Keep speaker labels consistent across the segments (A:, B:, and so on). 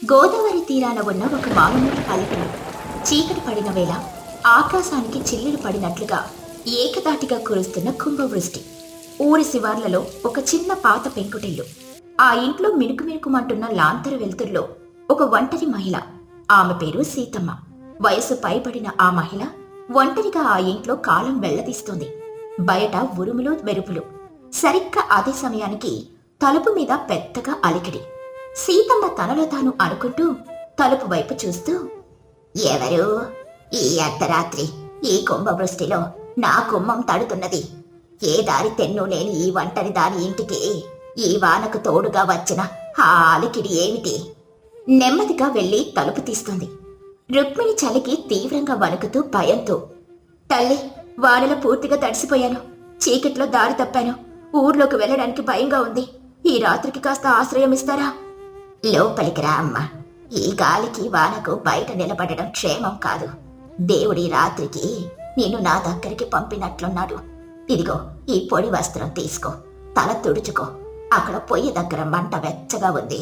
A: గోదావరి తీరాన ఉన్న ఒక మారుమూల పల్లెటూరు. చీకటి పడిన వేళ ఆకాశానికి చిల్లులు పడినట్లుగా ఏకదాటిగా కురుస్తున్న కుంభవృష్టి. ఊరి శివార్లలో ఒక చిన్న పాత పెంకుటిల్లు. ఆ ఇంట్లో మినుకుమినుకుమంటున్న లాంతరు వెలుతురులో ఒక ఒంటరి మహిళ. ఆమె పేరు సీతమ్మ. వయసు పైబడిన ఆ మహిళ ఒంటరిగా ఆ ఇంట్లో కాలం వెళ్లదీస్తుంది. బయట ఉరుములు మెరుపులు. సరిగ్గా అదే సమయానికి తలుపు మీద పెద్దగా అలికిడి. సీతమ్మ తనలో తాను అనుకుంటూ తలుపు వైపు చూస్తూ, ఎవరు ఈ అర్ధరాత్రి ఈ కుంభవృష్టిలో నా కుమ్మం తడుతున్నది? ఏ దారి తెన్ను లేని ఈ ఒంటరి దాని ఇంటికి ఈ వానకు తోడుగా వచ్చిన ఆ అలికిడి ఏమిటి? నెమ్మదిగా వెళ్లి తలుపు తీస్తుంది. రుక్మిణి చలికి తీవ్రంగా వణుకుతూ భయంతో, తల్లి, వానలో పూర్తిగా తడిసిపోయాను. చీకట్లో దారి తప్పాను. ఊర్లోకి వెళ్ళడానికి భయంగా ఉంది. ఈ రాత్రికి కాస్త ఆశ్రయం ఇస్తారా? లోపలికి రా అమ్మా. ఈ గాలికి వానకు బయట నిలబడడం క్షేమం కాదు. దేవుడి రాత్రికి నిన్ను నా దగ్గరికి పంపినట్లున్నాడు. ఇదిగో ఈ పొడి వస్త్రం తీసుకో, తల తుడుచుకో. అక్కడ పొయ్యి దగ్గర మంట వెచ్చగా ఉంది.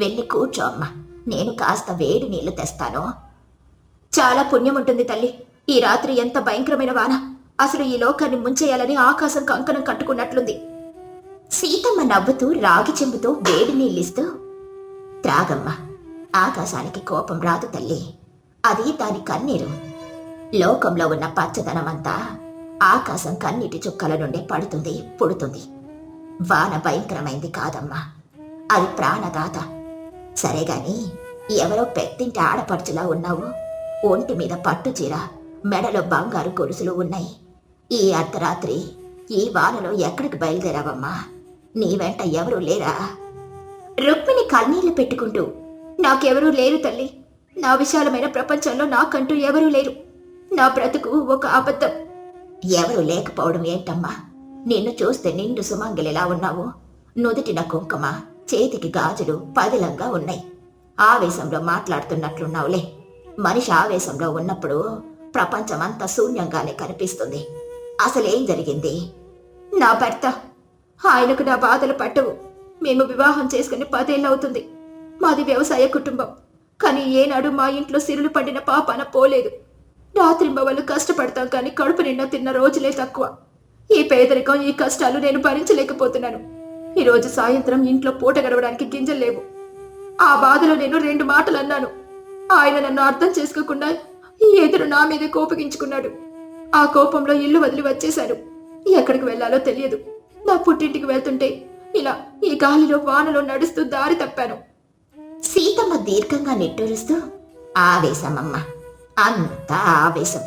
A: వెళ్ళి కూర్చో అమ్మా, నేను కాస్త వేడి నీళ్లు తెస్తాను. చాలా పుణ్యం ఉంటుంది తల్లి. ఈ రాత్రి ఎంత భయంకరమైన వాన! అసలు ఈ లోకాన్ని ముంచేయాలని ఆకాశం కంకణం కట్టుకున్నట్లుంది. సీతమ్మ నవ్వుతూ రాగి చెంబుతో వేడి నీళ్ళిస్తూ, త్రాగమ్మా. ఆకాశానికి కోపం రాదు తల్లి, అది దాని కన్నీరు. లోకంలో ఉన్న పచ్చదనమంతా ఆకాశం కన్నీటి చుక్కల నుండి పడుతుంది, పుడుతుంది. వాన భయంకరమైంది కాదమ్మా, అది ప్రాణదాత. సరేగాని, ఎవరో పెద్దింటి ఆడపడుచులా ఉన్నావు. ఒంటి మీద పట్టు చీర, మెడలో బంగారు గొలుసులు ఉన్నాయి. ఈ అర్ధరాత్రి ఈ వానలో ఎక్కడికి బయలుదేరావమ్మా? నీ వెంట ఎవరూ లేరా? రుక్మిణి కన్నీళ్లు పెట్టుకుంటూ, నాకెవరూ లేరు తల్లి. నా విశాలమైన ప్రపంచంలో నాకంటూ ఎవరూ లేరు. నా బ్రతుకు ఒక అబద్ధం. ఎవరూ లేకపోవడం ఏంటమ్మా? నిన్ను చూస్తే నిండు సుమంగలిలా ఉన్నావు. నుదుటిన కుంకుమ, చేతికి గాజులు పదిలంగా ఉన్నాయి. ఆవేశంలో మాట్లాడుతున్నట్లున్నావులే. మనిషి ఆవేశంలో ఉన్నప్పుడు ప్రపంచమంతా శూన్యంగానే కనిపిస్తుంది. అసలేం జరిగింది? నా భర్త, ఆయనకు నా బాధలు పట్టవు. మేము వివాహం చేసుకుని 10 ఏళ్ళవుతుంది. మాది వ్యవసాయ కుటుంబం. కానీ ఏనాడు మా ఇంట్లో సిరులు పండిన పాపాన పోలేదు. రాత్రింబవళ్ళు కష్టపడతాం కానీ కడుపు నిండా తిన్న రోజులే తక్కువ. ఈ పేదరికం, ఈ కష్టాలు నేను భరించలేకపోతున్నాను. ఈరోజు సాయంత్రం ఇంట్లో పూట గడవడానికి గింజలు లేవు. ఆ బాధలో నేను 2 మాటలు అన్నాను. ఆయన నన్ను అర్థం చేసుకోకుండా ఎదురు నా మీదే కోపగించుకున్నాడు. ఆ కోపంలో ఇల్లు వదిలి వచ్చేశాను. ఎక్కడికి వెళ్లాలో తెలియదు. నా పుట్టింటికి వెళ్తుంటే ఇలా ఈ గాలిలో వానలో నడుస్తూ దారి తప్పాను. సీతమ్మ దీర్ఘంగా నిట్టూరుస్తూ, ఆవేశమమ్మా, అంతా ఆవేశం.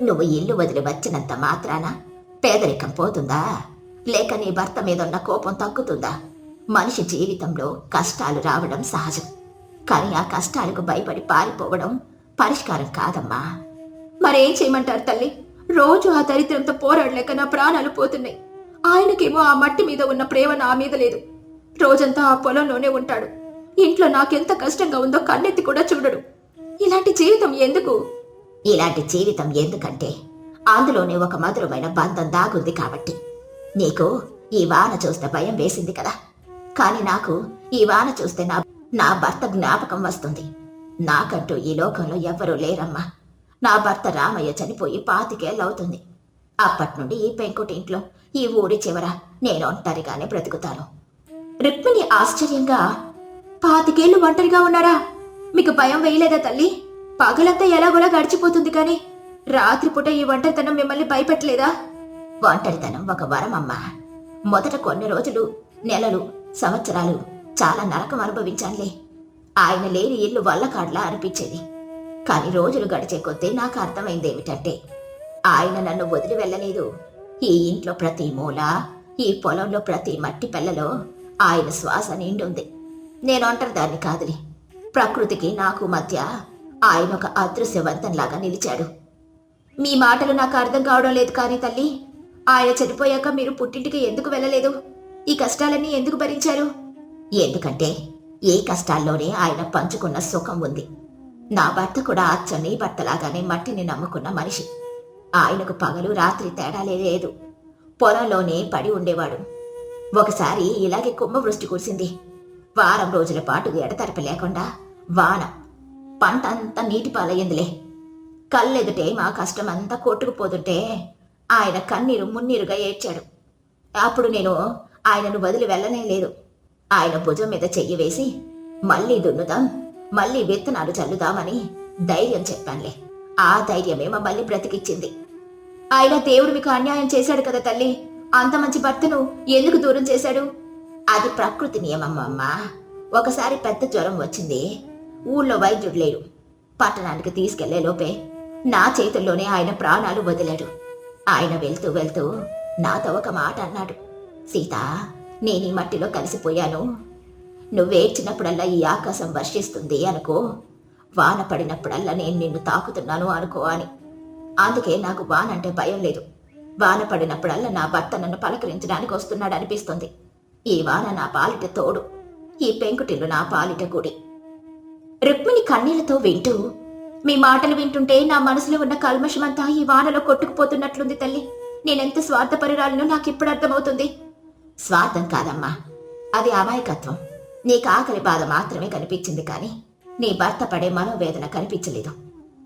A: నువ్వు ఇల్లు వదిలి వచ్చినంత మాత్రాన పేదరికం పోతుందా? లేక నీ భర్త మీద ఉన్న కోపం తగ్గుతుందా? మనిషి జీవితంలో కష్టాలు రావడం సహజం. కానీ ఆ కష్టాలకు భయపడి పారిపోవడం పరిష్కారం కాదమ్మా. మరేం చేయమంటారు తల్లి? రోజు ఆ దరిద్రంతో పోరాడలేక నా ప్రాణాలు పోతున్నాయి. ఆయనకేమో ఆ మట్టి మీద ఉన్న ప్రేమ నా మీద లేదు. రోజంతా ఆ పొలంలోనే ఉంటాడు. ఇంట్లో నాకెంత కష్టంగా ఉందో కన్నెత్తి కూడా చూడడు. ఇలాంటి జీవితం ఎందుకు? ఇలాంటి జీవితం ఎందుకంటే అందులోనే ఒక మధురమైన బంధం దాగుంది కాబట్టి. నీకు ఈ వాన చూస్తే భయం వేసింది కదా. కానీ నాకు ఈ వాన చూస్తే నా భర్త జ్ఞాపకం వస్తుంది. నాకంటూ ఈ లోకంలో ఎవ్వరూ లేరమ్మా. నా భర్త రామయ్య చనిపోయి 25 ఏళ్ళవుతుంది. అప్పటి నుండి ఈ పెంకుటింట్లో, ఈ ఊరి చివర నేను ఒంటరిగానే బ్రతుకుతాను. రుక్మిణి ఆశ్చర్యంగా, 25 ఏళ్ళు ఒంటరిగా ఉన్నారా? మీకు భయం వేయలేదా తల్లి? పగలంతా ఎలాగోలా గడిచిపోతుంది కానీ రాత్రిపూట ఈ ఒంటరితనం మిమ్మల్ని భయపెట్టలేదా? ఒంటరితనం ఒక వరం అమ్మా. మొదట కొన్ని రోజులు, నెలలు, సంవత్సరాలు చాలా నరకం అనుభవించానులే. ఆయన లేని ఇల్లు వల్లకాడ్లా అనిపించేది. కానీ రోజులు గడిచే కొద్దీ నాకు అర్థమైందేమిటంటే, ఆయన నన్ను వదిలి వెళ్ళలేదు. ఈ ఇంట్లో ప్రతి మూల, ఈ పొలంలో ప్రతి మట్టి పెళ్లలో ఆయన శ్వాస నిండుంది. నేను ఒంటరిదాన్ని కాదులే. ప్రకృతికి నాకు మధ్య ఆయన ఒక అదృశ్యవంతంలాగా నిలిచాడు. మీ మాటలు నాకు అర్థం కావడం లేదు కానీ తల్లి, ఆయన చనిపోయాక మీరు పుట్టింటికి ఎందుకు వెళ్ళలేదు? ఈ కష్టాలన్నీ ఎందుకు భరించారు? ఎందుకంటే ఏ కష్టాల్లోనే ఆయన పంచుకున్న సుఖం ఉంది. నా భర్త కూడా అచ్చ నీ భర్తలాగానే మట్టిని నమ్ముకున్న మనిషి. ఆయనకు పగలు రాత్రి తేడాలే లేదు. పొలంలోనే పడి ఉండేవాడు. ఒకసారి ఇలాగే కుంభవృష్టి కురిసింది. వారం రోజుల పాటు ఎడతెరపి లేకుండా వాన పంట అంతా నీటి పాలయ్యిందిలే. కళ్ళెదుటే మా కష్టమంతా కొట్టుకుపోతుంటే ఆయన కన్నీరు మున్నీరుగా ఏడ్చాడు. అప్పుడు నేను ఆయనను వదిలి వెళ్ళనే లేదు. ఆయన భుజం మీద చెయ్యి వేసి మళ్ళీ దున్నుదాం, మళ్ళీ విత్తనాలు చల్లుదామని ధైర్యం చెప్పానులే. ఆ ధైర్యమే మమ్మల్ని బ్రతికిచ్చింది. ఆయన దేవుడు మీకు అన్యాయం చేశాడు కదా తల్లి, అంత మంచి భర్తను ఎందుకు దూరం చేశాడు? అది ప్రకృతి నియమం అమ్మా. ఒకసారి పెద్ద జ్వరం వచ్చింది. ఊళ్ళో వైద్యుడు లేడు. పట్టణానికి తీసుకెళ్లే లోపే నా చేతుల్లోనే ఆయన ప్రాణాలు వదిలాడు. ఆయన వెళ్తూ వెళ్తూ నాతో ఒక మాట అన్నాడు. సీత, నేను ఈ మట్టిలో కలిసిపోయాను. నువ్వేడ్చినప్పుడల్లా ఈ ఆకాశం వర్షిస్తుంది అనుకో, వాన పడినప్పుడల్లా నేను నిన్ను తాకుతున్నాను అనుకో అని. అందుకే నాకు వాన అంటే భయం లేదు. వాన పడినప్పుడల్లా నా భర్త నన్ను పలకరించడానికి వస్తున్నాడు అనిపిస్తుంది. ఈ వాన నా పాలిట తోడు, ఈ పెంకుటిల్లు నా పాలిట గుడి. రుక్మిణి కన్నీళ్లతో వింటూ, మీ మాటలు వింటుంటే నా మనసులో ఉన్న కల్మషమంతా ఈ వానలో కొట్టుకుపోతున్నట్లుంది తల్లి. నేనెంత స్వార్థపరురాలను నాకిప్పుడు అర్థమవుతుంది. స్వార్థం కాదమ్మా, అది అమాయకత్వం. నీకు ఆకలి బాధ మాత్రమే కనిపించింది కానీ నీ భర్త పడే మనోవేదన కనిపించలేదు.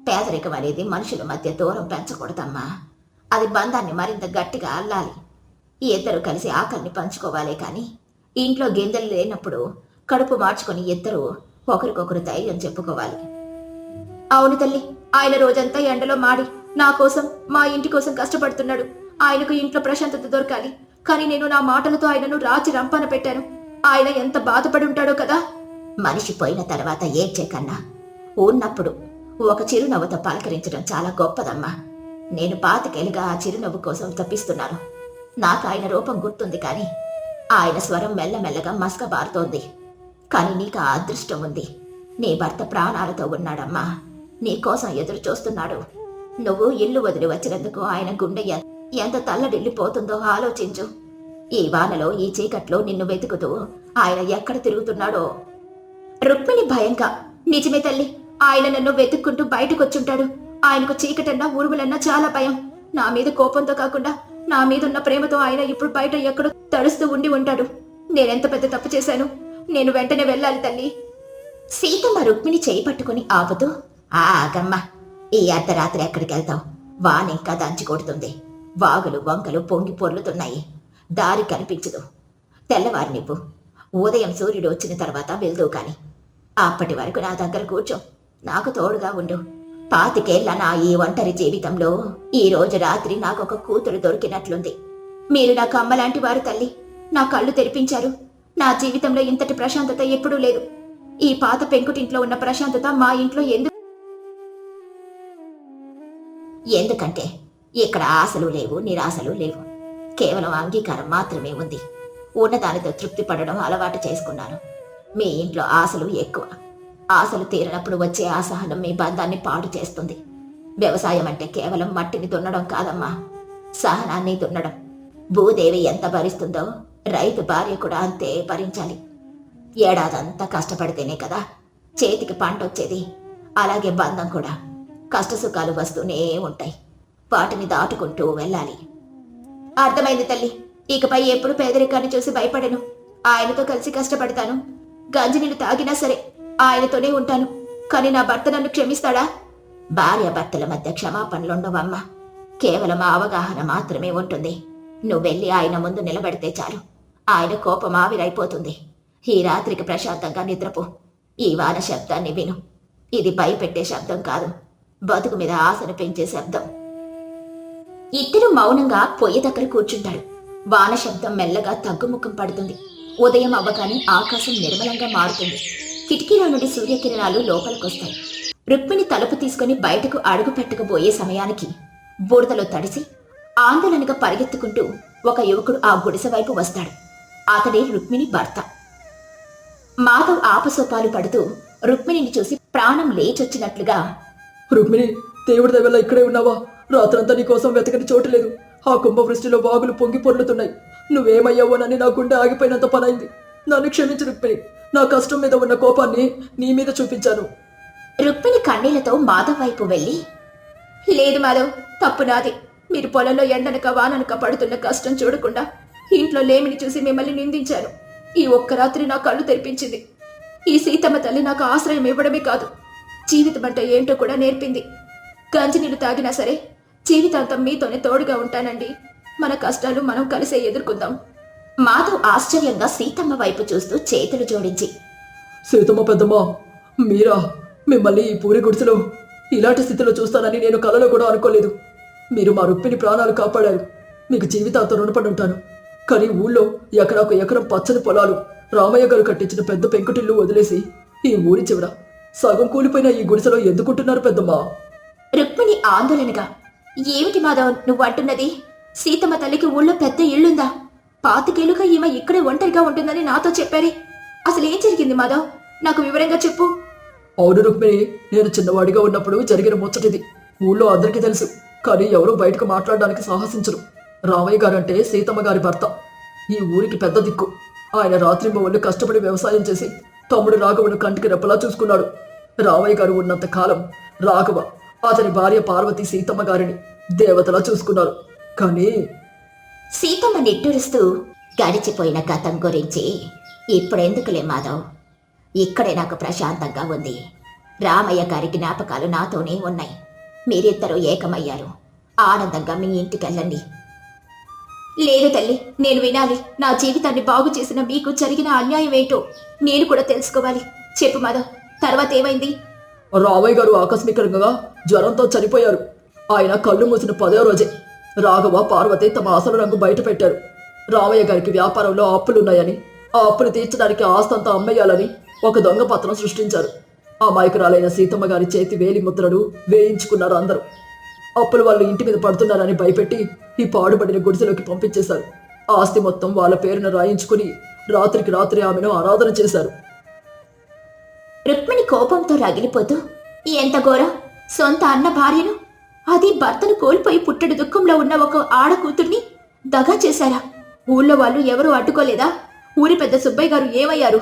A: పేదరికం అనేది మనుషుల మధ్య దూరం పెంచకూడదమ్మా. అది బంధాన్ని మరింత గట్టిగా అల్లాలి. ఈ ఇద్దరు కలిసి ఆకలిని పంచుకోవాలే కానీ ఇంట్లో గింజలు లేనప్పుడు కడుపు మార్చుకొని ఇద్దరు ఒకరికొకరు ధైర్యం చెప్పుకోవాలి. అవును తల్లి, ఆయన రోజంతా ఎండలో మాడి నా కోసం, మా ఇంటి కోసం కష్టపడుతున్నాడు. ఆయనకు ఇంట్లో ప్రశాంతత దొరకాలి. కానీ నేను నా మాటలతో ఆయనను రాచి రంపాన పెట్టాను. ఆయన ఎంత బాధపడి ఉంటాడో కదా. మనిషి పోయిన తర్వాత ఏడ్చే కన్నా ఉన్నప్పుడు ఒక చిరునవ్వుతో పలకరించడం చాలా గొప్పదమ్మా. నేను పాతికేళ్ళుగా ఆ చిరునవ్వు కోసం తప్పిస్తున్నాను. నాకు ఆయన రూపం గుర్తుంది కానీ ఆయన స్వరం మెల్లమెల్లగా మసకబారుతోంది. కానీ నీకు ఆ అదృష్టం ఉంది. నీ భర్త ప్రాణాలతో ఉన్నాడమ్మా. నీ కోసం ఎదురు చూస్తున్నాడు. నువ్వు ఇల్లు వదిలి వచ్చినందుకు ఆయన గుండె ఎంత తల్లడిల్లిపోతుందో ఆలోచించు. ఈ వానలో, ఈ చీకట్లో నిన్ను వెతుకుతూ ఆయన ఎక్కడ తిరుగుతున్నాడో. రుక్మిణి భయంగా, నిజమే తల్లి, ఆయన నన్ను వెతుక్కుంటూ బయటకొచ్చుంటాడు. ఆయనకు చీకటన్నా ఉరుములన్నా చాలా భయం. నా మీద కోపంతో కాకుండా నా మీదున్న ప్రేమతో ఆయన ఇప్పుడు బయట ఎక్కడో తడుస్తూ ఉండి ఉంటాడు. నేనెంత పెద్ద తప్పు చేశాను. నేను వెంటనే వెళ్ళాలి తల్లి. సీతమ్మ రుక్మిణి చేయి పట్టుకుని ఆపుతూ, ఆగమ్మా, ఈ అర్ధరాత్రి ఎక్కడికి వెళ్తావు? వాన ఇంకా దంచి కొడుతుంది. వాగులు వంకలు పొంగి పొర్లుతున్నాయి. దారి కనిపించదు. తెల్లవారి నువ్వు ఉదయం సూర్యుడు వచ్చిన తర్వాత వెళ్దువు కాని. అప్పటి వరకు నా దగ్గర కూర్చో, నాకు తోడుగా ఉండు. 25 ఏళ్ల నా ఈ ఒంటరి జీవితంలో ఈ రోజు రాత్రి నాకొక కూతురు దొరికినట్లుంది. మీరు నాకు అమ్మలాంటి వారు తల్లి. నా కళ్ళు తెరిపించారు. నా జీవితంలో ఇంతటి ప్రశాంతత ఎప్పుడూ లేదు. ఈ పాత పెంకుటింట్లో ఉన్న ప్రశాంతత మా ఇంట్లో ఎందుకంటే ఇక్కడ ఆశలు లేవు, నిరాశలు లేవు. కేవలం అంగీకారం మాత్రమే ఉంది. ఉన్నదానితో తృప్తి పడడం అలవాటు చేసుకున్నాను. మీ ఇంట్లో ఆశలు ఎక్కువ. ఆశలు తీరినప్పుడు వచ్చే అసహనం మీ బంధాన్ని పాడు చేస్తుంది. వ్యవసాయం అంటే కేవలం మట్టిని దున్నడం కాదమ్మా, సహనాన్ని దున్నడం. భూదేవి ఎంత భరిస్తుందో రైతు భార్య కూడా అంతే భరించాలి. ఏడాదంతా కష్టపడితేనే కదా చేతికి పంట వచ్చేది. అలాగే బంధం కూడా కష్టసుఖాలు వస్తూనే ఉంటాయి. వాటిని దాటుకుంటూ వెళ్ళాలి. అర్థమైంది తల్లి. ఇకపై ఎప్పుడు పేదరికాన్ని చూసి భయపడను. ఆయనతో కలిసి కష్టపడతాను. గంజినీళ్ళు తాగినా సరే ఆయనతోనే ఉంటాను. కానీ నా భర్త నన్ను క్షమిస్తాడా? భార్య భర్తల మధ్య క్షమాపణలుండవమ్మా. కేవలం అవగాహన మాత్రమే ఉంటుంది. నువ్వెళ్ళి ఆయన ముందు నిలబడితే చాలు. ఆయన కోపం ఆవిరైపోతుంది. ఈ రాత్రికి ప్రశాంతంగా నిద్రపో. ఈ వాన శబ్దాన్ని విను. ఇది భయపెట్టే శబ్దం కాదు, బతుకు మీద ఆశను పెంచే శబ్దం. ఇద్దరు మౌనంగా పొయ్యి దగ్గర కూర్చుంటారు. వాన శబ్దం మెల్లగా తగ్గుముఖం పడుతుంది. ఉదయం అవ్వగానే ఆకాశం నిర్మలంగా మారుతుంది. కిటికీలో నుండి సూర్యకిరణాలు లోపలికొస్తాయి. రుక్మిణి తలుపు తీసుకుని బయటకు అడుగు పెట్టకపోయే సమయానికి బురదలో తడిసి ఆందోళనగా పరిగెత్తుకుంటూ ఒక యువకుడు ఆ గుడిసె వైపు వస్తాడు. అతడే రుక్మిణి భర్త. మాధవ్ ఆపసోపాలు పడుతూ రుక్మిణిని చూసి ప్రాణం లేచొచ్చినట్లుగా,
B: రుక్మిణి, దేవుడి దయవల్ల ఇక్కడే ఉన్నావా? రాత్రంతా నీ కోసం వెతకని చోటు లేదు. ఆ కుంభవృష్టిలో వాగులు పొంగి పొర్లుతున్నాయి. నువ్వేమయ్యావోనని నా గుండె ఆగిపోయినంత పనైంది. నన్ను క్షమించు రుక్మిణి. నా కష్టం మీద ఉన్న కోపాన్ని నీ మీద చూపించాను.
A: రుక్మిణి కన్నీళ్లతో మాధవ్ వైపు వెళ్ళి, లేదు మాధవ్, తప్పు నాది. మీరు పొలంలో ఎండనక వాననక పడుతున్న కష్టం చూడకుండా ఇంట్లో లేమిని చూసి మిమ్మల్ని నిందించాను. ఈ ఒక్క రాత్రి నా కళ్ళు తెరిపించింది. ఈ సీతమ్మ తల్లి నాకు ఆశ్రయం ఇవ్వడమే కాదు, జీవితం అంటే ఏంటో కూడా నేర్పింది. గంజినీళ్ళు తాగినా సరే జీవితాంతం మీతోనే తోడుగా ఉంటానండి. మన కష్టాలు మనం కలిసే ఎదుర్కొందాం. మాధవ్ ఆశ్చర్యంగా సీతమ్మ వైపు చూస్తూ చేతులు జోడించి,
B: సీతమ్మ పెద్దమ్మ, మీరా? మిమ్మల్ని ఈ పూరి గుడిసెలో ఇలాంటి స్థితిలో చూస్తానని నేను కలలో కూడా అనుకోలేదు. మీరు మా రుక్మిణి ప్రాణాలు కాపాడారు. మీకు జీవితాంతం రుణపడి ఉంటాను. కానీ ఊళ్ళో ఎకరాకు ఎకరం పచ్చని పొలాలు, రామయ్య గారు కట్టించిన పెద్ద పెంకుటిల్లు వదిలేసి ఈ ఊరి చివర సగం కూలిపోయిన ఈ గుడిసెలో ఎందుకుంటున్నారు పెద్దమ్మా?
A: రుక్మిణి ఆందోళనగా, ఏమిటి మాధవ్ నువ్వు అంటున్నది? సీతమ్మ తల్లికి ఊళ్ళో పెద్ద ఇల్లుందా? పాతికేలుగా ఈమె ఇక్కడే ఒంటరిగా ఉంటుందని నాతో చెప్పారే. అసలు ఏం జరిగింది మాధవ్? నాకు వివరంగా చెప్పు.
B: అవును రుక్మిణి, నేను చిన్నవాడిగా ఉన్నప్పుడు జరిగిన ముచ్చటిది. ఊళ్ళో అందరికీ తెలుసు, కానీ ఎవరూ బయటకు మాట్లాడడానికి సాహసించరు. రామయ్య గారంటే సీతమ్మ గారి భర్త. ఈ ఊరికి పెద్ద దిక్కు. ఆయన రాత్రింబవళ్ళు కష్టపడి వ్యవసాయం చేసి తమ్ముడు రాఘవను కంటికి రెప్పలా చూసుకున్నాడు. రామయ్య గారు ఉన్నంత కాలం రాఘవ అతని భార్య పార్వతి సీతమ్మ గారిని దేవతలా చూసుకున్నారు. కానీ
A: సీతమ్మ నిట్టూరుస్తూ, గడిచిపోయిన గతం గురించి ఇప్పుడెందుకులే మాధవ్, ఇక్కడే నాకు ప్రశాంతంగా ఉంది. రామయ్య గారి జ్ఞాపకాలు నాతోనే ఉన్నాయి. మీరిద్దరూ ఏకమయ్యారు. ఆనందంగా మీ ఇంటికెళ్ళండి. లేదు తల్లి, నేను వినాలి. నా జీవితాన్ని బాగు చేసిన మీకు జరిగిన అన్యాయం ఏంటో నేను కూడా తెలుసుకోవాలి. చెప్పు మాధవ్, తర్వాత ఏమైంది?
B: రామయ్య గారు ఆకస్మికంగా జ్వరంతో చనిపోయారు. ఆయన కళ్ళు మూసిన 10వ రోజే రాఘవ పార్వతి తమ అసలు రంగు బయట పెట్టారు. రామయ్య గారికి వ్యాపారంలో అప్పులున్నాయని, ఆ అప్పులు తీర్చడానికి ఆస్తంతా అమ్మేయాలని ఒక దొంగ పత్రం సృష్టించారు. అమాయకురాలైన సీతమ్మ గారి చేతి వేలి ముద్రలు వేయించుకున్నారు అందరూ. అప్పులు వాళ్ళు ఇంటి మీద పడుతున్నారని భయపెట్టి ఈ పాడుబడిన గుడిసెలోకి పంపించేశారు. ఆస్తి మొత్తం వాళ్ళ పేరున రాయించుకుని రాత్రికి రాత్రి ఆమెను ఆరాధన చేశారు.
A: రుక్మిణి కోపంతో రగిలిపోతూ, ఎంత ఘోరం! సొంత అన్న భార్యను, అది భర్తను కోల్పోయి పుట్టడు దుఃఖంలో ఉన్న ఒక ఆడ కూతుర్ని దగా చేశారా? ఊళ్ళో వాళ్ళు ఎవరూ అడ్డుకోలేదా? ఊరి పెద్ద సుబ్బయ్య గారు ఏమయ్యారు?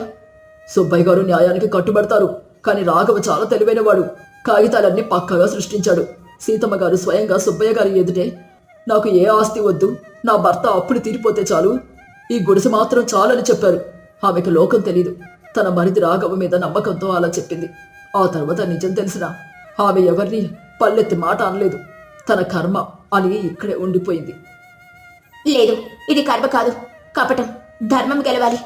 B: సుబ్బయ్య గారు న్యాయానికి కట్టుబడతారు. కానీ రాఘవ చాలా తెలివైనవాడు. కాగితాలన్నీ పక్కగా సృష్టించాడు. సీతమ్మ గారు స్వయంగా సుబ్బయ్య గారి ఎదుటే, నాకు ఏ ఆస్తి వద్దు, నా భర్త అప్పులు తీరిపోతే చాలు, ఈ గుడిసె మాత్రం చాలని చెప్పారు. ఆమెకు లోకం తెలీదు. తన మరిది రాఘవ మీద నమ్మకంతో అలా చెప్పింది. ఆ తర్వాత నిజం తెలిసినా ఆమె ఎవరిని పల్లెత్తి మాట అనలేదు. తన కర్మ అని ఇక్కడే ఉండిపోయింది.
A: లేదు, ఇది కర్మ కాదు, కపటం. ధర్మం గెలవాలి.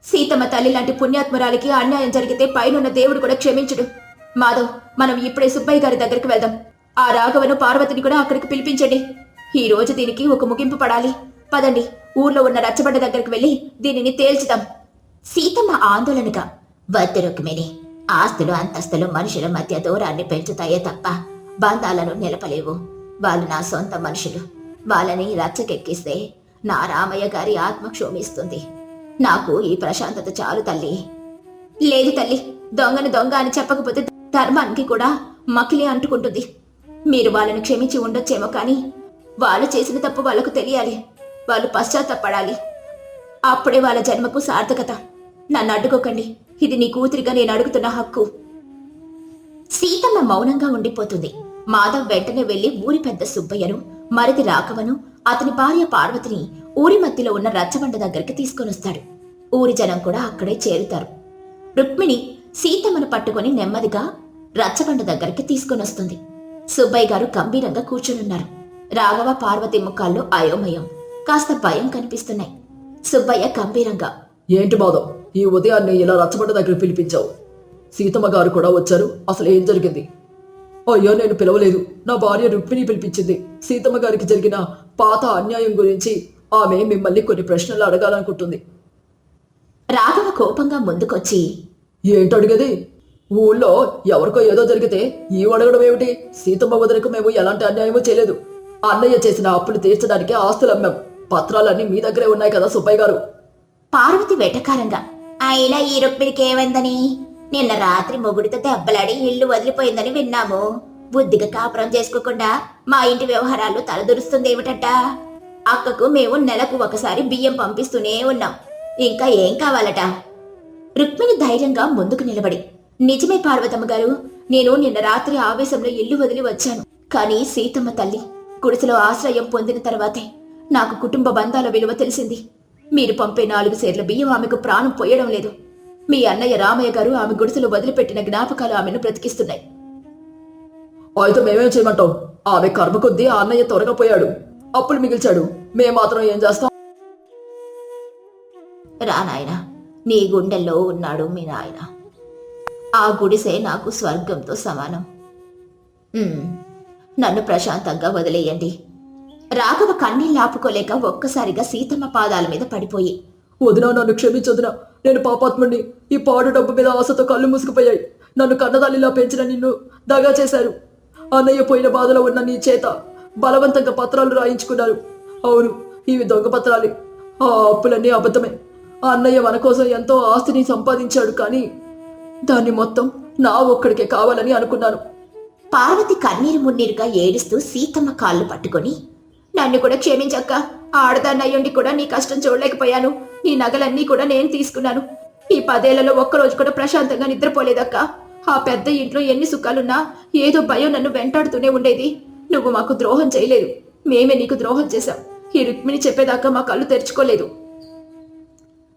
A: సీతమ్మ తల్లి లాంటి పుణ్యాత్మురాలికి అన్యాయం జరిగితే పైనున్న దేవుడు కూడా క్షమించడు. మాధవ్, మనం ఇప్పుడే సుబ్బయ్య గారి దగ్గరికి వెళ్దాం. ఆ రాఘవను పార్వతిని కూడా అక్కడికి పిలిపించండి. ఈ రోజు దీనికి ఒక ముగింపు పడాలి. పదండి, ఊర్లో ఉన్న రచ్చబండ దగ్గరికి వెళ్ళి దీనిని తేల్చుదాం. సీతమ్మ ఆందోళనగా, వద్దు రుక్మిణి, ఆస్తులు అంతస్తులు మనుషుల మధ్య దూరాన్ని పెంచుతాయే తప్ప బంధాలను నిలపలేవు. వాళ్ళు నా సొంత మనుషులు. వాళ్ళని రచ్చకెక్కిస్తే నా రామయ్య గారి ఆత్మ క్షోభిస్తుంది. నాకు ఈ ప్రశాంతత చాలు తల్లి. లేదు తల్లి, దొంగను దొంగ అని చెప్పకపోతే ధర్మానికి కూడా మకిలి అంటుకుంటుంది. మీరు వాళ్ళని క్షమించి ఉండొచ్చేమో, కానీ వాళ్ళు చేసిన తప్పు వాళ్ళకు తెలియాలి. వాళ్ళు పశ్చాత్తపడాలి. అప్పుడే వాళ్ళ జన్మకు సార్థకత. నన్ను అడ్డుకోకండి. ఇది నీ కూతురిగా నేను అడుగుతున్న హక్కు. సీతమ్మ మౌనంగా ఉండిపోతుంది. మాధవ్ వెంటనే వెళ్లి ఊరి పెద్ద సుబ్బయ్యను, మరిది రాఘవను, అతని భార్య పార్వతిని ఊరి మధ్యలో ఉన్న రచ్చబండ దగ్గరికి తీసుకొనొస్తాడు. ఊరి జనం కూడా అక్కడే చేరుతారు. రుక్మిణి సీతమ్మను పట్టుకొని నెమ్మదిగా రచ్చబండ దగ్గరికి తీసుకొనొస్తుంది. సుబ్బయ్య గారు గంభీరంగా కూర్చునున్నారు. రాఘవ పార్వతి ముఖాల్లో అయోమయం, కాస్త భయం కనిపిస్తున్నాయి. సుబ్బయ్య గంభీరంగా,
B: ఏంటి మాధవ్, ఈ ఉదయాన్నే ఇలా రచ్చబండ దగ్గర పిలిపించావు? సీతమ్మ గారు కూడా వచ్చారు. అసలు ఏం జరిగింది? అయ్యో, నేను పిలవలేదు. నా భార్య రుక్మిణి పిలిపించింది. సీతమ్మ గారికి జరిగిన పాత అన్యాయం గురించి ఆమె మిమ్మల్ని కొన్ని ప్రశ్నలు అడగాలనుకుంటుంది.
A: రాఘవ కోపంగా ముందుకొచ్చి,
B: ఏంటడిగేది? ఊళ్ళో ఎవరికో ఏదో జరిగితే ఈ అడగడం ఏమిటి? సీతమ్మ వదలకు మేము ఎలాంటి అన్యాయమూ చేయలేదు. అన్నయ్య చేసిన అప్పులు తీర్చడానికి ఆస్తులు అమ్మాం. పత్రాలన్నీ మీ దగ్గరే ఉన్నాయి కదా సుబ్బయ్య గారు.
A: పార్వతి వెటకారంగా, అయినా ఈ రుక్మిణికి ఏమైందని? నిన్న రాత్రి మొగుడితో దెబ్బలాడి ఇల్లు వదిలిపోయిందని విన్నాము. బుద్ధిగా కాపురం చేసుకోకుండా మా ఇంటి వ్యవహారాలు తలదురుస్తుందేమిటట. అక్కకు మేము నెలకు ఒకసారి బియ్యం పంపిస్తూనే ఉన్నాం. ఇంకా ఏం కావాలట? రుక్మిణి ధైర్యంగా ముందుకు నిలబడి, నిజమే పార్వతమ్మ గారు, నేను నిన్న రాత్రి ఆవేశంలో ఇల్లు వదిలి వచ్చాను. కానీ సీతమ్మ తల్లి గుడిసెలో ఆశ్రయం పొందిన తర్వాతే నాకు కుటుంబ బంధాల విలువ తెలిసింది. మీరు పంపే 4 సేర్ల బియ్యం ఆమెకు ప్రాణం పోయడం లేదు. మీ అన్నయ్య రామయ్య గారు ఆమె గుడిసెలో వదిలిపెట్టిన జ్ఞాపకాలు ఆమెను బ్రతికిస్తున్నాయి.
B: అయితే మేమేం చేయమంటావు? ఆమె కర్మ కొద్దీ ఆ అన్నయ్య త్వరగా పోయాడు, అప్పులు మిగిల్చాడు. మేం మాత్రం ఏం చేస్తాం?
A: రా నాయనా, నీ గుండెల్లో ఉన్నాడు మీ నాయన. ఆ గుడిసే నాకు స్వర్గంతో సమానం. నన్ను ప్రశాంతంగా వదిలేయండి. రాఘవ కన్నీళ్ళు ఆపుకోలేక ఒక్కసారిగా సీతమ్మ పాదాల మీద పడిపోయి,
B: వదినా, నన్ను క్షమించొదినా. నేను పాపాత్ముడిని. ఈ పాడు డబ్బు మీద ఆశతో కళ్ళు మూసుకుపోయాయి. నన్ను కన్నదాలిలా పెంచిన నిన్ను దగా చేశారు. అన్నయ్య పోయిన బాధలో ఉన్న నీ చేత బలవంతంగా పత్రాలు రాయించుకున్నారు. అవును, ఇవి దొంగ పత్రాలే. ఆ అప్పులన్నీ అబద్ధమే. ఆ అన్నయ్య మన కోసం ఎంతో ఆస్తిని సంపాదించాడు, కానీ దాన్ని మొత్తం నా ఒక్కడికే కావాలని అనుకున్నాను.
A: పార్వతి కన్నీరు మున్నీరుగా ఏడుస్తూ సీతమ్మ కాళ్ళు పట్టుకొని, నన్ను కూడా క్షమించక్క. ఆడదాన్నయ్యుండి కూడా నీ కష్టం చూడలేకపోయాను. నీ నగలన్నీ కూడా నేను తీసుకున్నాను. ఈ 10 ఏళ్లలో ఒక్కరోజు కూడా ప్రశాంతంగా నిద్రపోలేదక్క. ఆ పెద్ద ఇంట్లో ఎన్ని సుఖాలున్నా ఏదో భయం నన్ను వెంటాడుతూనే ఉండేది. నువ్వు మాకు ద్రోహం చేయలేదు, మేమే నీకు ద్రోహం చేశాం. ఈ రుక్మిణి చెప్పేదాకా మా కళ్ళు తెరుచుకోలేదు.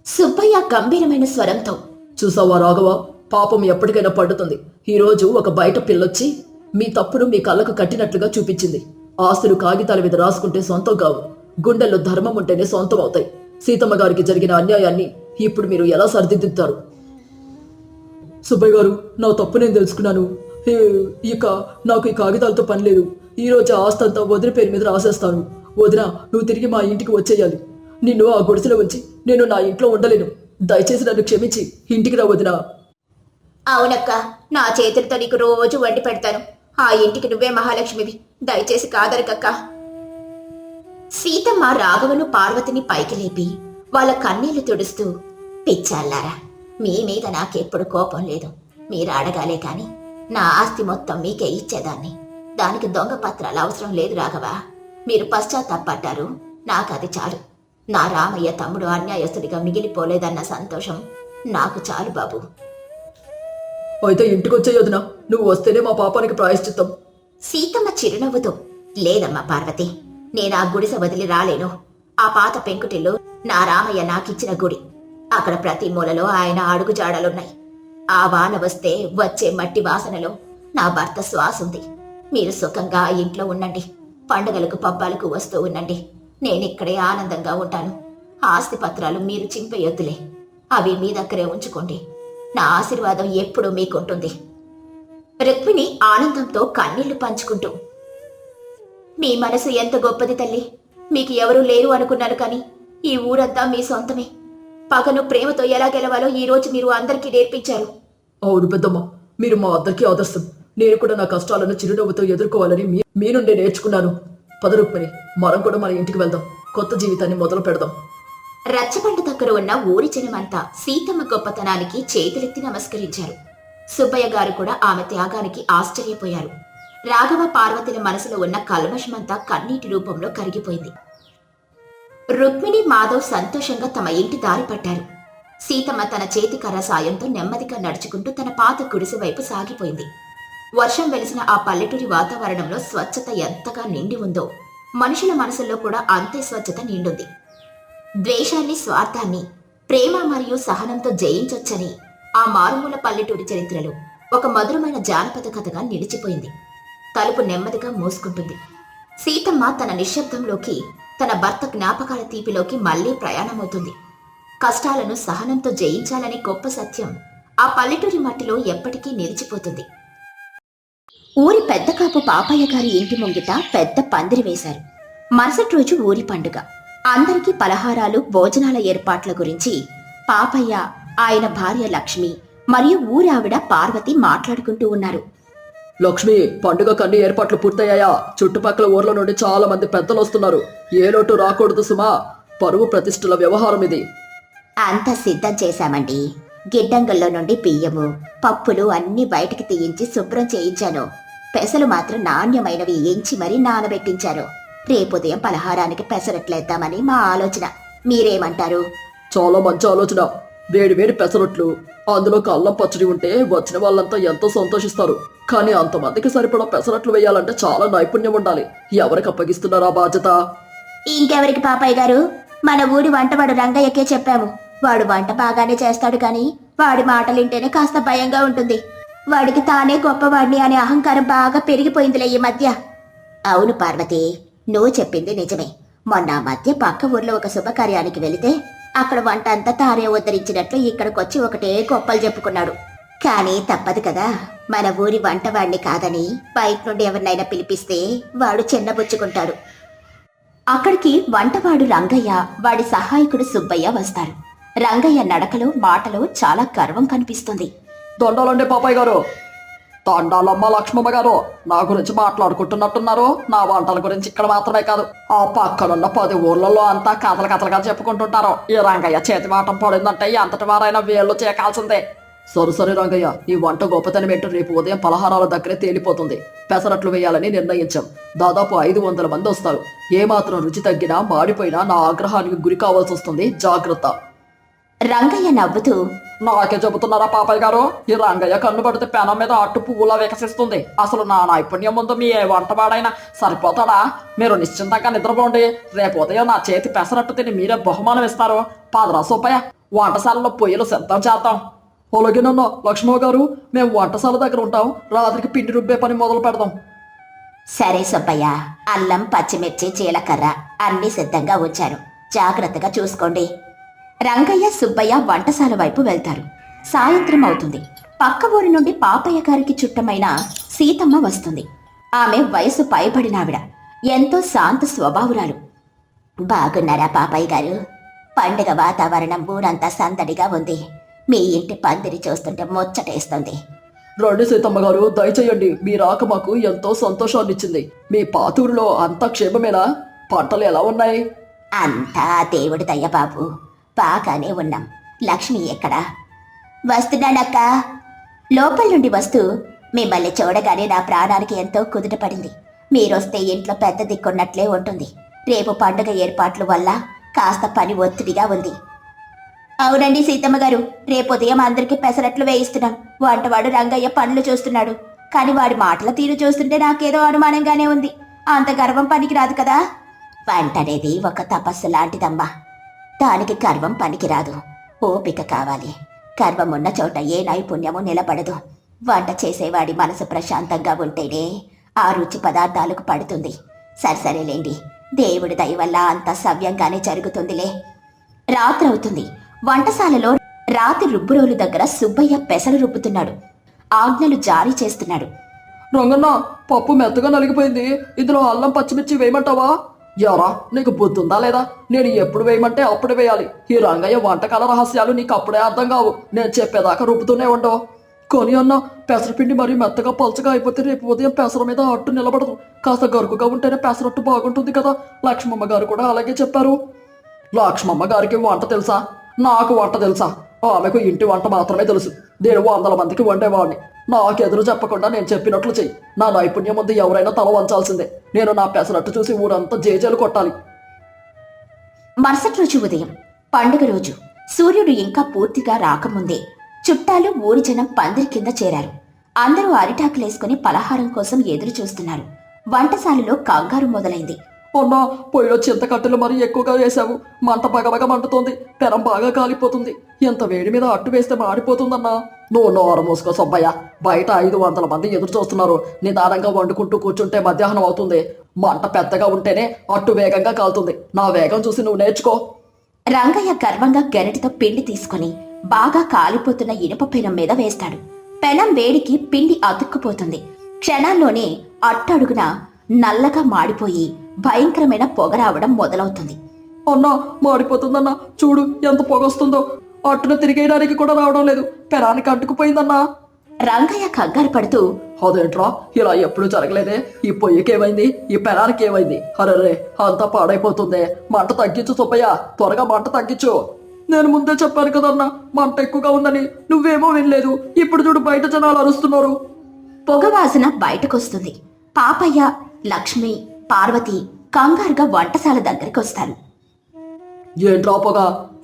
A: సుబ్బయ్య గంభీరమైన స్వరంతో,
B: చూసావా రాఘవ, పాపం ఎప్పటికైనా పండుతుంది. ఈరోజు ఒక బయట పిల్లొచ్చి మీ తప్పును మీ కళ్ళకు కట్టినట్లుగా చూపించింది. ఆస్తులు కాగితాల మీద రాసుకుంటే సొంతం కావు, గుండెల్లో ధర్మం ఉంటేనే సొంతం అవుతాయి. సీతమ్మ గారికి జరిగిన అన్యాయాన్ని ఇప్పుడు మీరు ఎలా సరిదిద్దుతారు? సుబ్బయ్య గారు, నా తప్పు నేను తెలుసుకున్నాను. ఇక నాకు ఈ కాగితాలతో పని లేదు. ఈ రోజు ఆస్తి అంతా వదిన పేరు మీద రాసేస్తాను. వదిన, నువ్వు తిరిగి మా ఇంటికి వచ్చేయాలి. నిన్ను ఆ గుడిసెలో ఉంచి నేను నా ఇంట్లో ఉండలేను. దయచేసి నన్ను క్షమించి ఇంటికి రా వదినా.
A: అవునక్క, నా చేతులతో నీకు రోజు వండి పెడతాను. ఆ ఇంటికి నువ్వే మహాలక్ష్మివి, దయచేసి కాదరకక్క. సీతమ్మ రాఘవను పార్వతిని పైకి లేపి వాళ్ళ కన్నీళ్లు తుడుస్తూ, పిచ్చాళ్ళారా, మీ మీద నాకెప్పుడు కోపం లేదు. మీరు అడగాలే కాని నా ఆస్తి మొత్తం మీకే ఇచ్చేదాన్ని. దానికి దొంగ పత్రాలు అవసరం లేదు రాఘవ. మీరు పశ్చాత్తాపడ్డారు, నాకది చాలు. నా రామయ్య తమ్ముడు అన్యాయస్తుడిగా మిగిలిపోలేదన్న సంతోషం నాకు చాలు బాబు.
B: అయితే ఇంటికి వచ్చే వదినా, నువ్వు వస్తేనే మా పాపానికి ప్రాయశ్చిత్తం.
A: సీతమ్మ చిరునవ్వుతో, లేదమ్మా పార్వతి, నేను ఆ గుడిసె వదిలి రాలేను. ఆ పాత పెంకుటిల్లు నా రామయ్య నాకిచ్చిన గుడి. అక్కడ ప్రతి మూలలో ఆయన అడుగుజాడలున్నాయి. ఆ వాన వస్తే వచ్చే మట్టి వాసనలో నా భర్త శ్వాస ఉంది. మీరు సుఖంగా ఆ ఇంట్లో ఉండండి. పండుగలకు పబ్బాలకు వస్తూ ఉండండి. నేనిక్కడే ఆనందంగా ఉంటాను. ఆస్తి పత్రాలు మీరు చింపేయొద్దులే, అవి మీ దగ్గరే ఉంచుకోండి. నా ఆశీర్వాదం ఎప్పుడూ మీకుంటుంది. రుక్మిణి ఆనందంతో కన్నీళ్లు పంచుకుంటూ, మీ మనసు ఎంత గొప్పది తల్లి. మీకు ఎవరూ లేరు అనుకున్నాను, కానీ ఈ ఊరంతా మీ సొంతమే. పగను ప్రేమతో ఎలా గెలవాలో ఈ రోజు మీరు అందరికీ నేర్పించారు.
B: అవును పెద్దమ్మ, మీరు మా అందరికీ ఆదర్శం. నేను కూడా నా కష్టాలను చిరునవ్వుతో ఎదుర్కోవాలని మీ నుండి నేర్చుకున్నాను. పద రుక్మిణి, మనం కూడా మన ఇంటికి వెళ్దాం. కొత్త జీవితాన్ని మొదలు పెడదాం.
A: రచ్చబండ దగ్గర ఉన్న ఊరి జనమంతా సీతమ్మ గొప్పతనానికి చేతులెత్తి నమస్కరించారు. సుబ్బయ్య గారు కూడా ఆమె త్యాగానికి ఆశ్చర్యపోయారు. రాఘవ పార్వతుల మనసులో ఉన్న కల్మషమంతా కన్నీటి రూపంలో కరిగిపోయింది. రుక్మిణి మాధవ్ సంతోషంగా తమ ఇంటి దారి పట్టారు. సీతమ్మ తన చేతికర్ర సాయంతో నెమ్మదిగా నడుచుకుంటూ తన పాత గుడిసె వైపు సాగిపోయింది. వర్షం వెలిసిన ఆ పల్లెటూరి వాతావరణంలో స్వచ్ఛత ఎంతగా నిండి ఉందో మనుషుల మనసుల్లో కూడా అంతే స్వచ్ఛత నిండుంది. ద్వేషాన్ని, స్వార్థాన్ని ప్రేమ మరియు సహనంతో జయించొచ్చని ఆ మారుమూల పల్లెటూరి చరిత్రలో ఒక మధురమైన జానపద కథగా నిలిచిపోయింది. తలుపు నెమ్మదిగా మూసుకుంటుంది. సీతమ్మ తన నిశ్శబ్దంలోకి, తన భర్త జ్ఞాపకాల తీపిలోకి మళ్లీ ప్రయాణమవుతుంది. కష్టాలను సహనంతో జయించాలనే గొప్ప సత్యం ఆ పల్లెటూరి మట్టిలో ఎప్పటికీ నిలిచిపోతుంది. ఊరి పెద్ద కాపు పాపయ్య గారి ఇంటి ముంగిట పెద్ద పందిరి వేశారు. మరుసటి రోజు ఊరి పండుగ. అందరికీ పలహారాలు, భోజనాల ఏర్పాట్ల గురించి పాపయ్య, ఆయన భార్య లక్ష్మి మరియు ఊరి ఆవిడ పార్వతి మాట్లాడుకుంటూ ఉన్నారు.
B: లక్ష్మి, పండుగకు అన్ని ఏర్పాట్లు పూర్తయ్యాయా? చుట్టుపక్కల ఊర్ల నుండి చాలా మంది పెద్దలు వస్తున్నారు. ఏ లోటు రాకూడదు సుమా. పరువు ప్రతిష్ఠల వ్యవహారం ఇది.
A: అంతా సిద్ధం చేశామండి. గిడ్డంగుల్లో నుండి బియ్యము, పప్పులు అన్ని బయటికి తీయించి శుభ్రం చేయించాను. పెసలు మాత్రం నాణ్యమైనవి ఎంచి మరీ నానబెట్టించాను. రేపుదయం పలహారానికి పెసరట్లేద్దామని మా ఆలోచన. మీరేమంటారు?
B: చాలా మంచి ఆలోచన. వేడి వేడి పెసరట్లు, అందులో అల్లం పచ్చడి ఉంటే వచ్చిన వాళ్ళంతా ఎంతో సంతోషిస్తారు. కానీ అంతమందికి సరిపడా పెసరట్లు వేయాలంటే చాలా నైపుణ్యం ఉండాలి. ఎవరికి అప్పగిస్తున్నారా బాధ్యత?
A: ఇంకెవరికి పాపయ్య గారు? మన ఊరి వంటవాడు రంగయ్యకే చెప్పాము. వాడు వంట బాగానే చేస్తాడు కానీ వాడి మాటలింటేనే కాస్త భయంగా ఉంటుంది. వాడికి తానే గొప్పవాడిని అనే అహంకారం బాగా పెరిగిపోయిందిలే ఈ మధ్య. అవును పార్వతి, నువ్వు చెప్పింది నిజమే. మొన్న మధ్య పక్క ఊర్లో ఒక శుభకార్యానికి వెళితే అక్కడ వంట అంతా తానే ఉద్ధరించినట్లు ఇక్కడికొచ్చి ఒకటే గొప్పలు చెప్పుకున్నాడు. కానీ తప్పదు కదా, మన ఊరి వంటవాడిని కాదని బయట నుండి ఎవరినైనా పిలిపిస్తే వాడు చిన్నబుచ్చుకుంటాడు. అక్కడికి వంటవాడు రంగయ్య, వాడి సహాయకుడు సుబ్బయ్య వస్తారు. రంగయ్య నడకలో మాటలో చాలా గర్వం కనిపిస్తుంది.
B: దండాలండి పాపయ్య గారు. దండాలమ్మ లక్ష్మమ్మ గారు, నా గురించి మాట్లాడుకుంటున్నట్టున్నారు. నా వంటల గురించి ఇక్కడ మాత్రమే కాదు, ఆ పక్కనున్న 10 ఊర్లలో అంతా కథలుగా చెప్పుకుంటుంటారు. ఈ రంగయ్య చేతి మాటం పడిందంటే ఎంతటి వారైనా వేళ్ళు చేకాల్సిందే. సరే రంగయ్య, ఈ వంట గొప్పతనం ఏంటో రేపు ఉదయం పలహారాల దగ్గరే తేలిపోతుంది. పెసరట్లు వేయాలని నిర్ణయించాం. దాదాపు 500 మంది వస్తారు. ఏమాత్రం రుచి తగ్గినా మాడిపోయినా నా ఆగ్రహానికి గురి కావాల్సి వస్తుంది, జాగ్రత్త.
A: రంగయ్య నవ్వుతూ,
B: నాకే చెబుతున్నారా పాపయ్య గారు? ఈ రంగయ్య కన్ను పడితే పెనం మీద అట్టు పువ్వులా వికసిస్తుంది. అసలు నా నైపుణ్యం ముందు మీ ఏ వంటవాడైనా సరిపోతాడా? మీరు నిశ్చింతంగా నిద్రపోండి. రేపు ఉదయం నా చేతి పెసరట్టు తిని మీరే బహుమానం ఇస్తారు. పాదరా సుబ్బయ్య, వంటశాలలో పొయ్యిలు సిద్ధం చేద్దాం. అలాగేనన్నా లక్ష్మమ్మ గారు, మేము వంటశాల దగ్గర ఉంటాం. రాత్రికి పిండి రుబ్బే పని మొదలు పెడదాం.
A: సరే సుబ్బయ్య, అల్లం, పచ్చిమిర్చి, జీలకర్ర అన్నీ సిద్ధంగా ఉంచారు. జాగ్రత్తగా చూసుకోండి. రంగయ్య, సుబ్బయ్య వంటశాల వైపు వెళ్తారు. సాయంత్రం అవుతుంది. పక్క ఊరి నుండి పాపయ్య గారికి చుట్టమైన సీతమ్మ వస్తుంది. ఆమె వయసు పైబడినావిడ, ఎంతో శాంత స్వభావురాలు. బాగున్నారా పాపయ్య గారు? పండుగ వాతావరణం ఊరంతా సందడిగా ఉంది. మీ ఇంటి పందిరి చూస్తుంటే ముచ్చటేస్తుంది.
B: రండి సీతమ్మ గారు, దయచేయండి. మీ రాక మాకు ఎంతో సంతోషాన్ని ఇచ్చింది. మీ పాతూరులో అంతా క్షేమమేనా? పంటలు ఎలా ఉన్నాయి?
A: అంతా దేవుడి దయ బాబు, బాగానే ఉన్నాం. లక్ష్మి ఎక్కడా? వస్తున్నానక్క. లోపల నుండి వస్తూ, మిమ్మల్ని చూడగానే నా ప్రాణానికి ఎంతో కుదుట పడింది. మీరొస్తే ఇంట్లో పెద్ద దిక్కున్నట్లే ఉంటుంది. రేపు పండుగ ఏర్పాట్ల వల్ల కాస్త పని ఒత్తిడిగా ఉంది. అవునండి సీతమ్మ గారు, రేపు ఉదయం అందరికీ పెసరట్లు వేయిస్తున్నాం. వంటవాడు రంగయ్య పనులు చూస్తున్నాడు. కానీ వాడి మాటల తీరు చూస్తుంటే నాకేదో అనుమానంగానే ఉంది. అంత గర్వం పనికిరాదు కదా. వంట అనేది ఒక తపస్సు లాంటిదమ్మా. దానికి గర్వం పనికిరాదు, ఓపిక కావాలి. గర్వం ఉన్న చోట ఏ నైపుణ్యము నిలబడదు. వంట చేసేవాడి మనసు ప్రశాంతంగా ఉంటేనే ఆ రుచి పదార్థాలకు పడుతుంది. సరేలేండి, దేవుడి దయ వల్ల అంత సవ్యంగానే జరుగుతుందిలే. రాత్రవుతుంది. వంటశాలలో రాతి రుబ్బురోలు దగ్గర సుబ్బయ్య పెసలు రుబ్బుతున్నాడు. ఆజ్ఞలు జారీ చేస్తున్నాడు.
B: రంగన్న, పప్పు మెత్తగా నలిగిపోయింది. ఇందులో అల్లం, పచ్చిమిర్చి వేయమంటావా? ఎవరా, నీకు బుద్ధుందా లేదా? నేను ఎప్పుడు వేయమంటే అప్పుడు వేయాలి. ఈ రంగయ్య వంటకాల రహస్యాలు నీకు అప్పుడే అర్థం కావు. నేను చెప్పేదాకా రుబ్బుతూనే ఉండవు. కొని అన్న, పెసరపిండి మరీ మెత్తగా పలుచగా అయిపోతే రేపు ఉదయం పెసర మీద అట్టు నిలబడదు. కాస్త గరుకుగా ఉంటేనే పెసరట్టు బాగుంటుంది కదా. లక్ష్మమ్మ గారు కూడా అలాగే చెప్పారు. లక్ష్మమ్మ గారికి వంట తెలుసా? నాకు వంట తెలుసా? ఆమెకు ఇంటి వంట మాత్రమే తెలుసు. నేను 100 మందికి వండేవాడిని. నాకెదురు చెప్పకుండా నేను చెప్పినట్లు చెయ్యి. నా నైపుణ్యం ముందు ఎవరైనా తల వంచాల్సిందే. నేను నా పెసరట్టు చూసి ఊరంతా జేజేలు కొట్టాలి.
A: మరుసటి రోజు ఉదయం, పండుగ రోజు. సూర్యుడు ఇంకా పూర్తిగా రాకముందే చుట్టాలు, ఊరి జనం పందిరి కింద చేరారు. అందరూ అరిటాకులేసుకుని పలహారం కోసం ఎదురు చూస్తున్నారు. వంటశాలలో కంగారు మొదలైంది.
B: అన్నా, పొయ్యిలో చింతకట్టెలు మరీ ఎక్కువగా వేశావు. మంట బగబగ మంటుతోంది. పెనం బాగా కాలిపోతుంది. ఎంత వేడి మీద అట్టు వేస్తే మాడిపోతుందన్నా. నువ్వు నోరు మూసుకో సుబ్బయ్య. బయట 500 మంది ఎదురు చూస్తున్నారు. నిదానంగా వండుకుంటూ కూర్చుంటే మధ్యాహ్నం అవుతుంది. మంట పెద్దగా ఉంటేనే అట్టు వేగంగా కాలుతుంది. నా వేగం చూసి నువ్వు నేర్చుకో.
A: రంగయ్య గర్వంగా గెరటితో పిండి తీసుకుని బాగా కాలిపోతున్న ఇనుప పెనం మీద వేస్తాడు. పెనం వేడికి పిండి అతుక్కుపోతుంది. క్షణాల్లోనే అట్టడుగున నల్లగా మాడిపోయి భయంకరమైన పొగ రావడం మొదలవుతుంది.
B: అన్నా, మాడిపోతుందన్నా. చూడు ఎంత పొగొస్తుందో. అట్టును తిరిగేయడానికి కూడా రావడం లేదు. పెనానికి అంటుకుపోయిందన్నా.
A: రంగయ్య కంగారు పడుతూ,
B: అదేంట్రా, ఇలా ఎప్పుడు జరగలేదే. ఈ పొయ్యికేమైంది? ఈ పెనానికి ఏమైంది? అరే, అంతా పాడైపోతుందే. మంట తగ్గించు సుబ్బయ్య, త్వరగా మంట తగ్గించు. నేను ముందే చెప్పాను కదన్నా, మంట ఎక్కువగా ఉందని. నువ్వేమో వినలేదు. ఇప్పుడు చూడు, బయట జనాలు అరుస్తున్నారు.
A: పొగవాసన బయటకొస్తుంది. పాపయ్య, లక్ష్మి, పార్వతి కంగారుగా వంటశాల దగ్గరికి వస్తారు.
B: ఏంట్రా పొగ?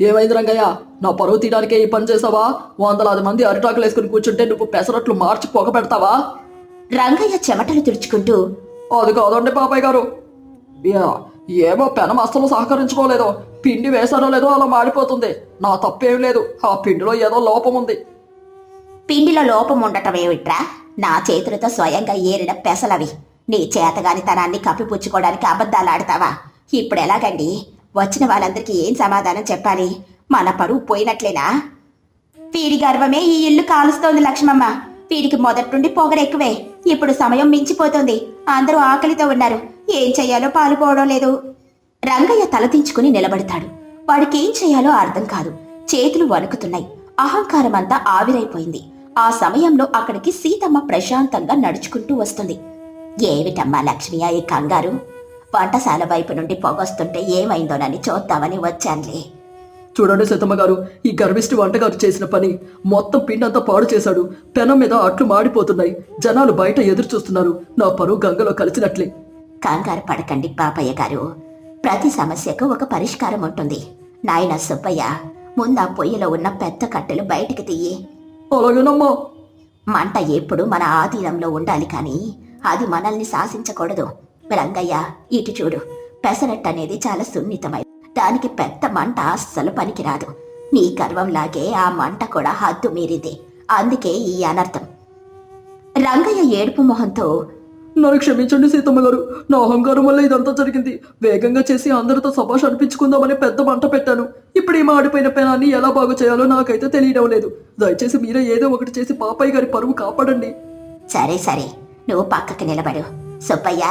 B: ఏమైంది రంగయ్య? నా పరువు తీయడానికే ఈ పని చేసావా? 100 మంది అరిటాకులు వేసుకుని కూర్చుంటే నువ్వు పెసరట్లు మార్చి పొగ పెడతావా?
A: రంగయ్య చెమటలు తుడుచుకుంటూ,
B: అది కాదండి పాపయ్య గారు. ఏమో పెనం అస్సలు సహకరించుకోలేదో, పిండి వేసానో లేదో అలా మాడిపోతుంది. నా తప్పేం లేదు, ఆ పిండిలో ఏదో లోపం ఉంది.
A: పిండిలో లోపం ఉండటం ఏమిట్రా? నా చేతులతో స్వయంగా ఏరిన పెసలవి. నీ చేతగానితనాన్ని కప్పిపుచ్చుకోవడానికి అబద్ధాలు ఆడతావా? ఇప్పుడు ఎలాగండి? వచ్చిన వాళ్ళందరికీ ఏం సమాధానం చెప్పాలి? మన పరువు పోయినట్లేనా? వీడి గర్వమే ఈ ఇల్లు కాలుస్తోంది లక్ష్మమ్మ. వీడికి మొదటి నుండి పొగరెక్కువే. ఇప్పుడు సమయం మించిపోతుంది. అందరూ ఆకలితో ఉన్నారు. ఏం చెయ్యాలో పాలుపోవడం లేదు. రంగయ్య తలదించుకుని నిలబడతాడు. వాడికేం చెయ్యాలో అర్థం కాదు. చేతులు వణుకుతున్నాయి. అహంకారమంతా ఆవిరైపోయింది. ఆ సమయంలో అక్కడికి సీతమ్మ ప్రశాంతంగా నడుచుకుంటూ వస్తుంది. ఏమిటమ్మా లక్ష్మి ఈ కంగారు? వంటశాల వైపు నుండి పొగొస్తుంటే ఏమైందోనని చూద్దామని వచ్చానులే.
B: చూడండి సీతమ్మ గారు, ఈ గర్విష్టి వంటగారు చేసిన పని మొత్తం పిండంతా పాడు చేశాడు. పెనం మీద అట్లు మాడిపోతున్నాయి. జనాలు బయట ఎదురు చూస్తున్నారు. నా పరువు గంగలో కలిసినట్లే.
A: కంగారు పడకండి పాపయ్య గారు. ప్రతి సమస్యకు ఒక పరిష్కారం ఉంటుంది. నాయన సుబ్బయ్య, ముందు ఆ పొయ్యిలో ఉన్న పెద్ద కట్టెలు బయటికి తీయి.
B: అలాగేనమ్మా.
A: మంట ఎప్పుడు మన ఆధీనంలో ఉండాలి, కానీ అది మనల్ని శాసించకూడదు. రంగయ్య, ఇటు చూడు. పెసరట్టు అనేది చాలా సున్నితమై, దానికి పెద్ద మంట అస్సలు పనికిరాదు. నీ గర్వంలాగే ఆ మంట కూడా హద్దు మీరింది. అందుకే ఈ అనర్థం. రంగయ్య ఏడుపు మొహంతో,
B: నన్ను క్షమించండి సీతమ్మ గారు, నా అహంకారం వల్ల ఇదంతా జరిగింది. వేగంగా చేసి అందరితో శభాష్ అనిపించుకుందామని పెద్ద మంట పెట్టాను. ఇప్పుడు ఈ మాడిపోయిన పెనాన్ని ఎలా బాగు చేయాలో నాకైతే తెలియడం లేదు. దయచేసి మీరే ఏదో ఒకటి చేసి పాపయ్య గారి పరువు కాపాడండి.
A: సరే సరే, నువ్వు పక్కకి నిలబడు. సుబ్బయ్య,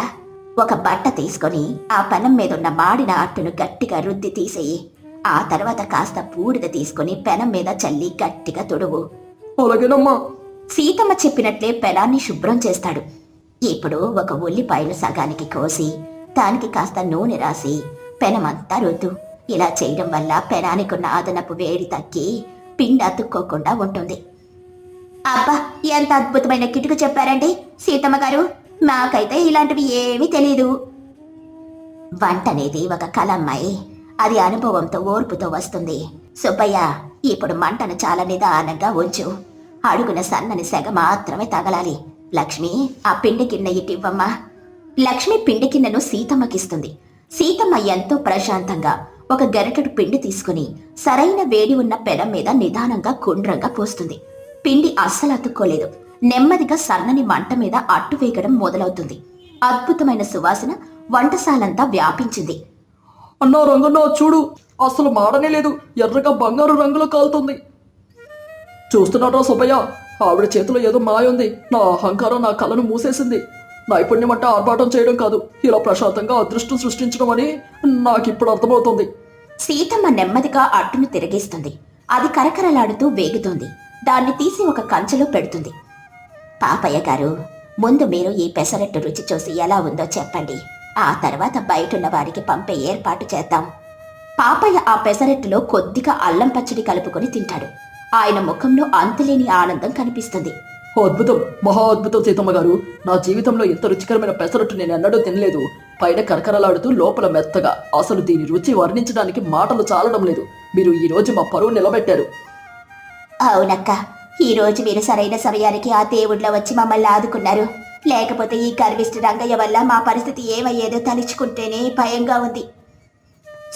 A: ఒక బట్ట తీసుకొని ఆ పెనం మీదున్న మాడిన అట్టును గట్టిగా రుద్ది తీసేయి. ఆ తర్వాత కాస్త బూడిద తీసుకుని పెనం మీద చల్లి గట్టిగా తుడువు.
B: అలాగేనమ్మా.
A: సీతమ్మ చెప్పినట్లే పెనాన్ని శుభ్రం చేస్తాడు. ఇప్పుడు ఒక ఉల్లిపాయను సగానికి కోసి దానికి కాస్త నూనె రాసి పెనమంతా రుద్దు. ఇలా చేయడం వల్ల పెనానికున్న అదనపు వేడి తగ్గి పిండి అతుక్కోకుండా ఉంటుంది. అబ్బా, ఎంత అద్భుతమైన కిటుకు చెప్పారండి సీతమ్మ గారు. నాకైతే ఇలాంటివి ఏమీ తెలీదు. వంట అనేది ఒక కళ అమ్మాయి. అది అనుభవంతో ఓర్పుతో వస్తుంది. సుబ్బయ్య, ఇప్పుడు మంటను చాలా నిదానంగా ఉంచు. అడుగున సన్నని సెగ మాత్రమే తగలాలి. లక్ష్మి, ఆ పిండి గిన్నె ఇవ్వమ్మా. లక్ష్మి పిండి గిన్నెను సీతమ్మకిస్తుంది. సీతమ్మ ఎంతో ప్రశాంతంగా ఒక గరిటెడు పిండి తీసుకుని సరైన వేడి ఉన్న పెనం మీద నిదానంగా గుండ్రంగా పోస్తుంది. పిండి అస్సలు అతుక్కోలేదు. నెమ్మదిగా సన్నని మంట మీద అట్టు వేగడం మొదలవుతుంది. అద్భుతమైన సువాసన వంటశాలంతా వ్యాపించింది.
B: అన్నా రంగన్నా, చూడు, అసలు మాడనే లేదు. ఎర్రగా బంగారు రంగులో కాలుతుంది. చూస్తున్నాడ్రా సుబ్బయ్య, ఆవిడ చేతిలో ఏదో మాయ ఉంది. నా అహంకారం నా కళ్ళను మూసేసింది. నైపుణ్యం అంటే ఆర్భాటం చేయడం కాదు, ఇలా ప్రశాంతంగా అదృష్టం సృష్టించడం అని నాకిప్పుడు అర్థమవుతుంది.
A: సీతమ్మ నెమ్మదిగా అట్టును తిరిగేస్తుంది. అది కరకరలాడుతూ వేగుతోంది. దాన్ని తీసి ఒక కంచెలో పెడుతుంది. పాపయ్య గారు, ముందు మీరు ఈ పెసరట్టు రుచి చూసి ఎలా ఉందో చెప్పండి. ఆ తర్వాత బయటున్న వారికి పంపే ఏర్పాటు చేద్దాం. పాపయ్య ఆ పెసరట్టులో కొద్దిగా అల్లం పచ్చడి కలుపుకొని తింటాడు. ఆయన ముఖంలో అంతులేని ఆనందం కనిపిస్తుంది.
B: అద్భుతం, మహా అద్భుతం సీతమ్మ గారు. నా జీవితంలో ఇంత రుచికరమైన పెసరట్టు నేను ఎన్నడూ తినలేదు. పైన కరకరలాడుతూ లోపల మెత్తగా. అసలు దీని రుచి వర్ణించడానికి మాటలు చాలడం లేదు. మీరు ఈ రోజు మా పరువు నిలబెట్టారు.
A: అవునక్క, ఈ రోజు మీరు సరైన సమయానికి ఆ దేవుళ్ళ వచ్చి మమ్మల్ని ఆదుకున్నారు. లేకపోతే ఈ గర్విష్ఠ రంగయ్య వల్ల మా పరిస్థితి ఏమయ్యేదో తలుచుకుంటేనే భయంగా ఉంది.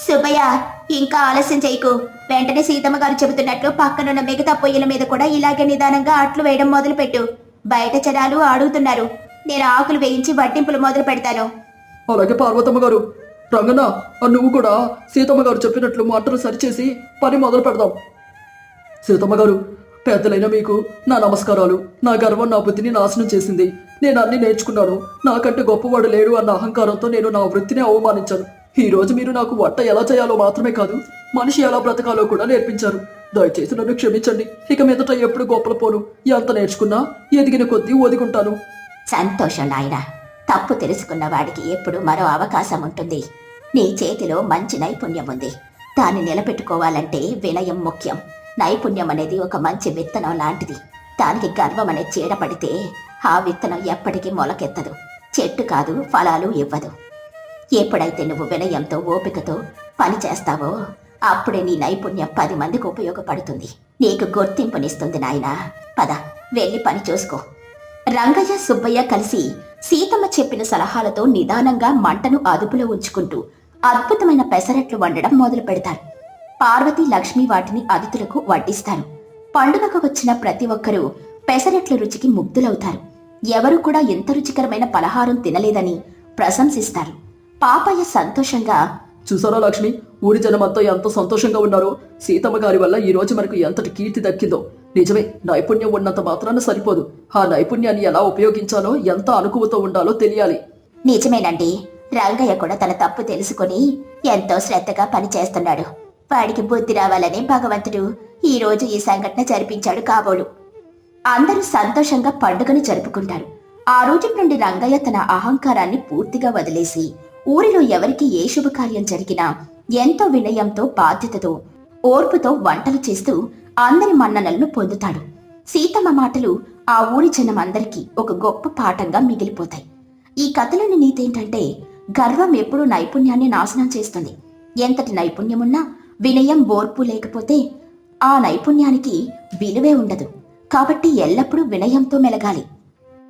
A: సుబ్బయ్య, ఇంకా ఆలస్యం చేయకు. వెంటనే సీతమ్మ గారు చెబుతున్నట్లు పక్కనున్న మిగతా పొయ్యిల మీద కూడా ఇలాగే నిదానంగా అట్లు వేయడం మొదలుపెట్టు. బయట జనాలు అడుగుతున్నారు. నేను ఆకులు వేయించి వడ్డింపులు మొదలు పెడతాను.
B: అలాగే పార్వతమ్మ గారు. రంగన్న, నువ్వు కూడా సీతమ్మ గారు చెప్పినట్లు మంటలు సరిచేసి పని మొదలు పెడదాం. సీతమ్మ గారు, పెద్దలైన మీకు నా నమస్కారాలు. నా గర్వం నా బుద్ధిని నాశనం చేసింది. నేను అన్ని నేర్చుకున్నాను. నాకంటే గొప్పవాడు లేడు అన్న అహంకారంతో నేను నా వృత్తిని అవమానించాను. ఈ రోజు మీరు నాకు వంట ఎలా చేయాలో మాత్రమే కాదు, మనిషి ఎలా బ్రతకాలో కూడా నేర్పించారు. దయచేసి నన్ను క్షమించండి. ఇక మీదట ఎప్పుడు గొప్పలు పోను. ఎంత నేర్చుకున్నా ఎదిగిన కొద్దీ ఒదిగుంటాను.
A: సంతోషం నాయన. తప్పు తెలుసుకున్న వాడికి ఎప్పుడు మరో అవకాశం ఉంటుంది. నీ చేతిలో మంచి నైపుణ్యం ఉంది. దాన్ని నిలబెట్టుకోవాలంటే వినయం ముఖ్యం. నైపుణ్యం అనేది ఒక మంచి విత్తనం లాంటిది. దానికి గర్వం అనే చీడ పడితే ఆ విత్తనం ఎప్పటికీ మొలకెత్తదు. చెట్టు కాదు, ఫలాలు ఇవ్వదు. ఎప్పుడైతే నువ్వు వినయంతో ఓపికతో పని చేస్తావో అప్పుడే నీ నైపుణ్యం 10 మందికి ఉపయోగపడుతుంది. నీకు గుర్తింపునిస్తుంది నాయనా. పద, వెళ్ళి పని చూసుకో. రంగయ్య, సుబ్బయ్య కలిసి సీతమ్మ చెప్పిన సలహాలతో నిదానంగా మంటను అదుపులో ఉంచుకుంటూ అద్భుతమైన పెసరట్లు వండడం మొదలు పెడతారు. పార్వతి, లక్ష్మి వాటిని అతిథులకు వడ్డిస్తారు. పండుగకు వచ్చిన ప్రతి ఒక్కరూ పెసరట్ల రుచికి ముగ్ధులవుతారు. ఎవరూ కూడా ఎంత రుచికరమైన పలహారం తినలేదని ప్రశంసిస్తారు. పాపయ్య సంతోషంగా,
B: చూసారా లక్ష్మి, ఊరి జనమంతా ఎంత సంతోషంగా ఉన్నారో. సీతమ్మ గారి వల్ల ఈ రోజు మనకు ఎంతటి కీర్తి దక్కిందో. నిజమే, నైపుణ్యం ఉన్నంత మాత్రాన సరిపోదు. ఆ నైపుణ్యాన్ని ఎలా ఉపయోగించాలో, ఎంత అనుకువతో ఉండాలో తెలియాలి.
A: నిజమేనండి. రంగయ్య కూడా తన తప్పు తెలుసుకుని ఎంతో శ్రద్ధగా పనిచేస్తున్నాడు. వాడికి బుద్ధి రావాలని భగవంతుడు ఈ రోజు ఈ సంఘటన జరిపించాడు కాబోలు. అందరూ సంతోషంగా పండుగను జరుపుకుంటారు. ఆ రోజు నుండి రంగయ్య తన అహంకారాన్ని పూర్తిగా వదిలేసి ఊరిలో ఎవరికి ఏ శుభకార్యం జరిగినా ఎంతో వినయంతో, బాధ్యతతో, ఓర్పుతో వంటలు చేస్తూ అందరి మన్ననలను పొందుతాడు. సీతమ్మ మాటలు ఆ ఊరి జనం అందరికీ ఒక గొప్ప పాఠంగా మిగిలిపోతాయి. ఈ కథలోని నీతేంటంటే, గర్వం ఎప్పుడూ నైపుణ్యాన్ని నాశనం చేస్తుంది. ఎంతటి నైపుణ్యమున్నా వినయం, ఓర్పు లేకపోతే ఆ నైపుణ్యానికి విలువే ఉండదు. కాబట్టి ఎల్లప్పుడూ వినయంతో మెలగాలి.